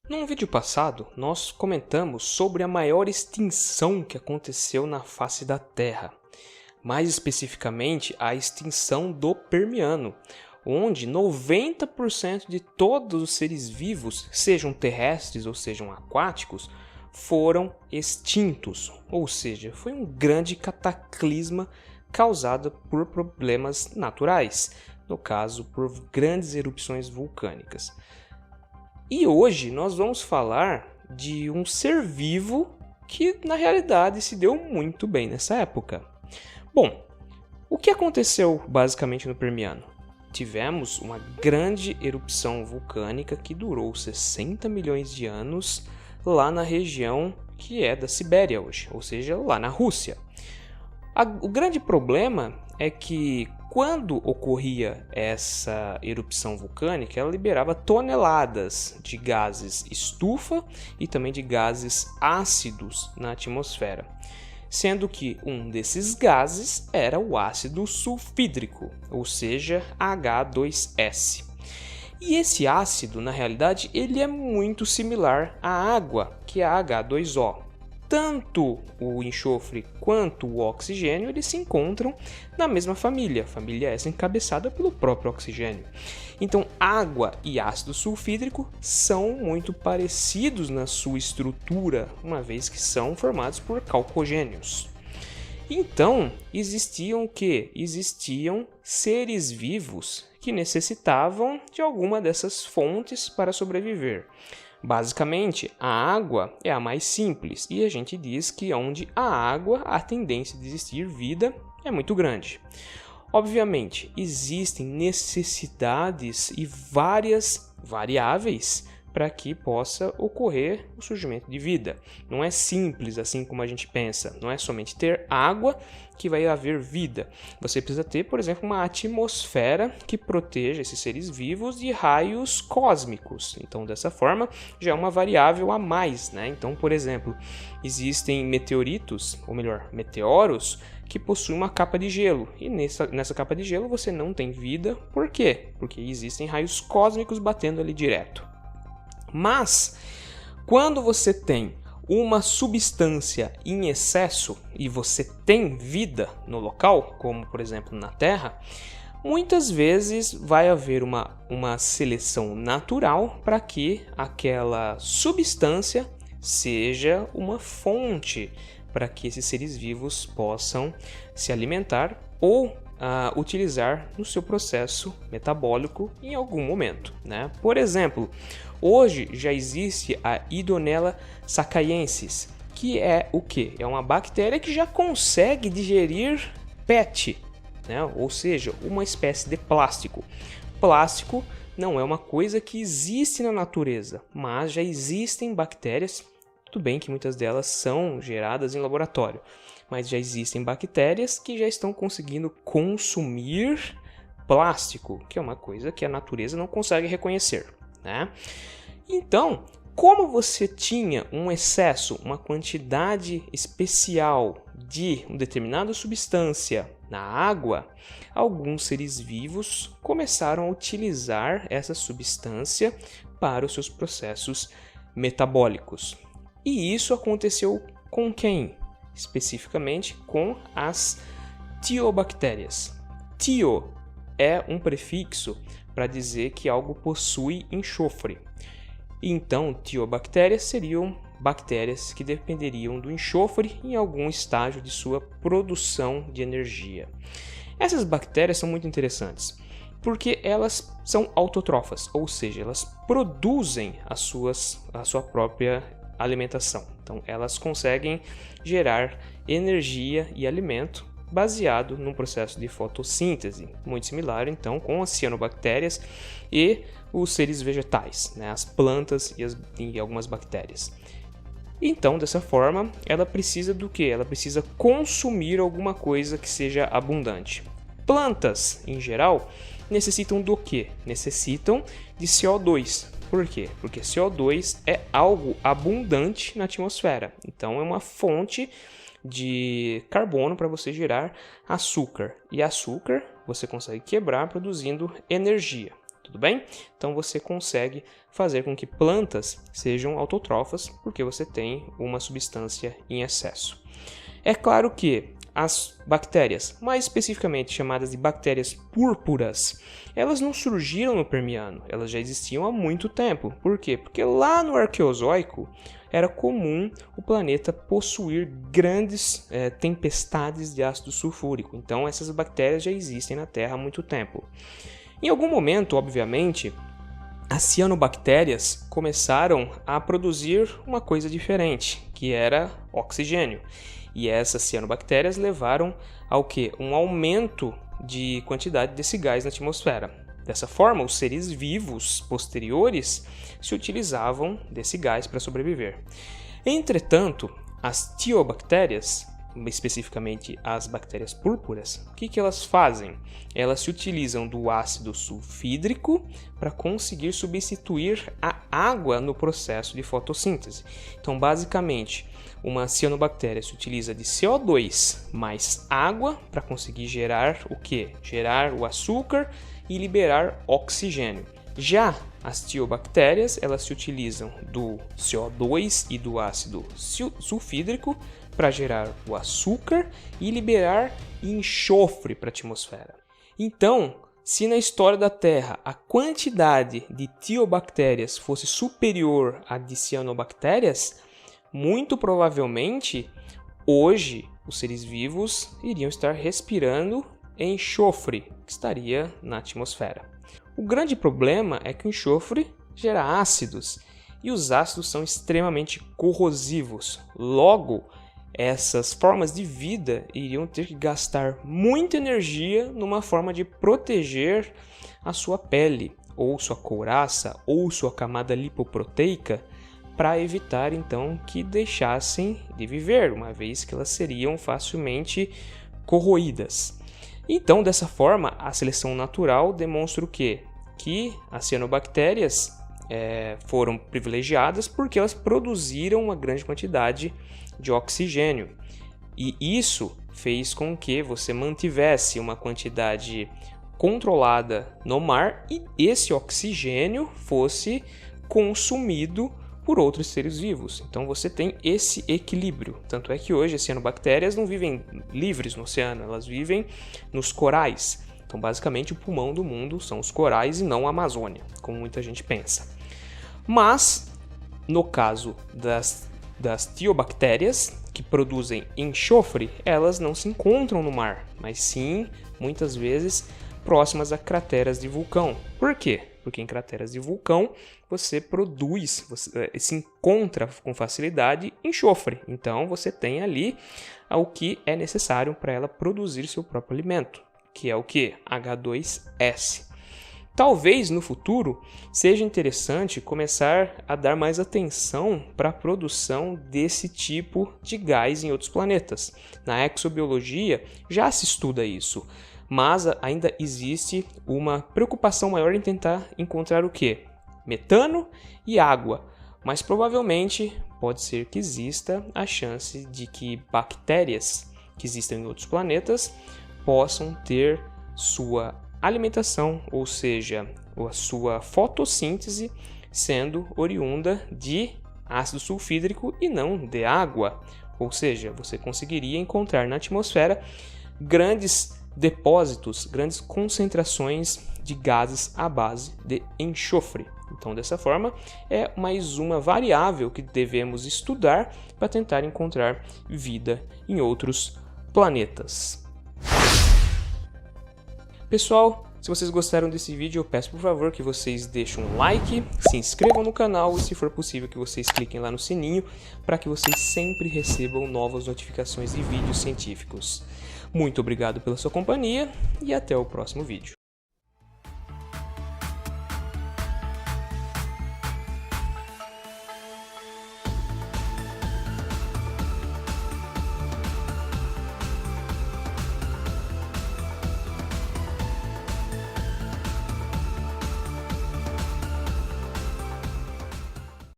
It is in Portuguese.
Num vídeo passado, nós comentamos sobre a maior extinção que aconteceu na face da Terra, mais especificamente a extinção do Permiano, onde 90% de todos os seres vivos, sejam terrestres ou sejam aquáticos, foram extintos, ou seja, foi um grande cataclisma causado por problemas naturais, no caso, por grandes erupções vulcânicas. E hoje nós vamos falar de um ser vivo que na realidade se deu muito bem nessa época. Bom, o que aconteceu basicamente no Permiano? Tivemos uma grande erupção vulcânica que durou 60 milhões de anos lá na região que é da Sibéria hoje, ou seja, lá na Rússia. O grande problema é que quando ocorria essa erupção vulcânica, ela liberava toneladas de gases estufa e também de gases ácidos na atmosfera, sendo que um desses gases era o ácido sulfídrico, ou seja, H2S. E esse ácido, na realidade, ele é muito similar à água, que é a H2O. Tanto o enxofre quanto o oxigênio eles se encontram na mesma família, família essa encabeçada pelo próprio oxigênio. Então, água e ácido sulfídrico são muito parecidos na sua estrutura, uma vez que são formados por calcogênios. Então, existiam seres vivos que necessitavam de alguma dessas fontes para sobreviver. Basicamente, a água é a mais simples e a gente diz que onde há água, a tendência de existir vida é muito grande. Obviamente, existem necessidades e várias variáveis para que possa ocorrer o surgimento de vida. Não é simples assim como a gente pensa, não é somente ter água que vai haver vida. Você precisa ter, por exemplo, uma atmosfera que proteja esses seres vivos de raios cósmicos. Então, dessa forma, já é uma variável a mais, né? Então, por exemplo, existem meteoritos, ou melhor, meteoros, que possuem uma capa de gelo. E nessa capa de gelo você não tem vida. Por quê? Porque existem raios cósmicos batendo ali direto. Mas, quando você tem uma substância em excesso e você tem vida no local, como por exemplo na Terra, muitas vezes vai haver uma seleção natural para que aquela substância seja uma fonte para que esses seres vivos possam se alimentar ou utilizar no seu processo metabólico em algum momento, né? Por exemplo, hoje já existe a Idonella sacaiensis, que é o quê? É uma bactéria que já consegue digerir PET, né? Ou seja, uma espécie de plástico. Plástico não é uma coisa que existe na natureza, mas já existem bactérias, tudo bem que muitas delas são geradas em laboratório, mas já existem bactérias que já estão conseguindo consumir plástico, que é uma coisa que a natureza não consegue reconhecer, né? Então, como você tinha um excesso, uma quantidade especial de uma determinada substância na água, alguns seres vivos começaram a utilizar essa substância para os seus processos metabólicos. E isso aconteceu com quem? Especificamente com as tiobactérias. Tio é um prefixo para dizer que algo possui enxofre. Então, tiobactérias seriam bactérias que dependeriam do enxofre em algum estágio de sua produção de energia. Essas bactérias são muito interessantes porque elas são autotrófas, ou seja, elas produzem a sua própria alimentação. Então, elas conseguem gerar energia e alimento baseado num processo de fotossíntese, muito similar então com as cianobactérias e os seres vegetais, né? As plantas e algumas bactérias. Então, dessa forma, ela precisa do quê? Ela precisa consumir alguma coisa que seja abundante. Plantas, em geral, necessitam do quê? Necessitam de CO2. Por quê? Porque CO2 é algo abundante na atmosfera. Então, é uma fonte de carbono para você gerar açúcar. E açúcar você consegue quebrar produzindo energia. tudo bem? Então você consegue fazer com que plantas sejam autótrofas porque você tem uma substância em excesso. É claro que as bactérias, mais especificamente chamadas de bactérias púrpuras, elas não surgiram no Permiano, elas já existiam há muito tempo. Por quê? Porque lá no Arqueozoico era comum o planeta possuir grandes tempestades de ácido sulfúrico. Então essas bactérias já existem na Terra há muito tempo. Em algum momento, obviamente, as cianobactérias começaram a produzir uma coisa diferente, que era oxigênio. E essas cianobactérias levaram ao quê? Um aumento de quantidade desse gás na atmosfera. Dessa forma, os seres vivos posteriores se utilizavam desse gás para sobreviver. Entretanto, as tiobactérias, especificamente as bactérias púrpuras, o que elas fazem? Elas se utilizam do ácido sulfídrico para conseguir substituir a água no processo de fotossíntese. Então, basicamente, uma cianobactéria se utiliza de CO2 mais água para conseguir gerar o quê? Gerar o açúcar e liberar oxigênio. Já as tiobactérias, elas se utilizam do CO2 e do ácido sulfídrico para gerar o açúcar e liberar enxofre para a atmosfera. Então, se na história da Terra a quantidade de tiobactérias fosse superior à de cianobactérias, muito provavelmente, hoje, os seres vivos iriam estar respirando enxofre que estaria na atmosfera. O grande problema é que o enxofre gera ácidos, e os ácidos são extremamente corrosivos. Logo, essas formas de vida iriam ter que gastar muita energia numa forma de proteger a sua pele, ou sua couraça, ou sua camada lipoproteica, para evitar então que deixassem de viver, uma vez que elas seriam facilmente corroídas. Então, dessa forma, a seleção natural demonstra o quê? Que as cianobactérias foram privilegiadas porque elas produziram uma grande quantidade de oxigênio. E isso fez com que você mantivesse uma quantidade controlada no mar e esse oxigênio fosse consumido por outros seres vivos. Então você tem esse equilíbrio. Tanto é que hoje as cianobactérias não vivem livres no oceano, elas vivem nos corais. Então basicamente o pulmão do mundo são os corais e não a Amazônia, como muita gente pensa. Mas, no caso das tiobactérias, que produzem enxofre, elas não se encontram no mar, mas sim, muitas vezes, próximas a crateras de vulcão. Por quê? Porque em crateras de vulcão você se encontra com facilidade enxofre. Então você tem ali o que é necessário para ela produzir seu próprio alimento, que é o que? H2S. Talvez no futuro seja interessante começar a dar mais atenção para a produção desse tipo de gás em outros planetas. Na exobiologia já se estuda isso, mas ainda existe uma preocupação maior em tentar encontrar o quê? Metano e água. Mas provavelmente pode ser que exista a chance de que bactérias que existem em outros planetas possam ter sua alimentação, ou seja, a sua fotossíntese sendo oriunda de ácido sulfídrico e não de água. Ou seja, você conseguiria encontrar na atmosfera grandes depósitos, grandes concentrações de gases à base de enxofre. Então, dessa forma, é mais uma variável que devemos estudar para tentar encontrar vida em outros planetas. Pessoal, se vocês gostaram desse vídeo, eu peço por favor que vocês deixem um like, se inscrevam no canal e, se for possível, que vocês cliquem lá no sininho para que vocês sempre recebam novas notificações de vídeos científicos. Muito obrigado pela sua companhia e até o próximo vídeo.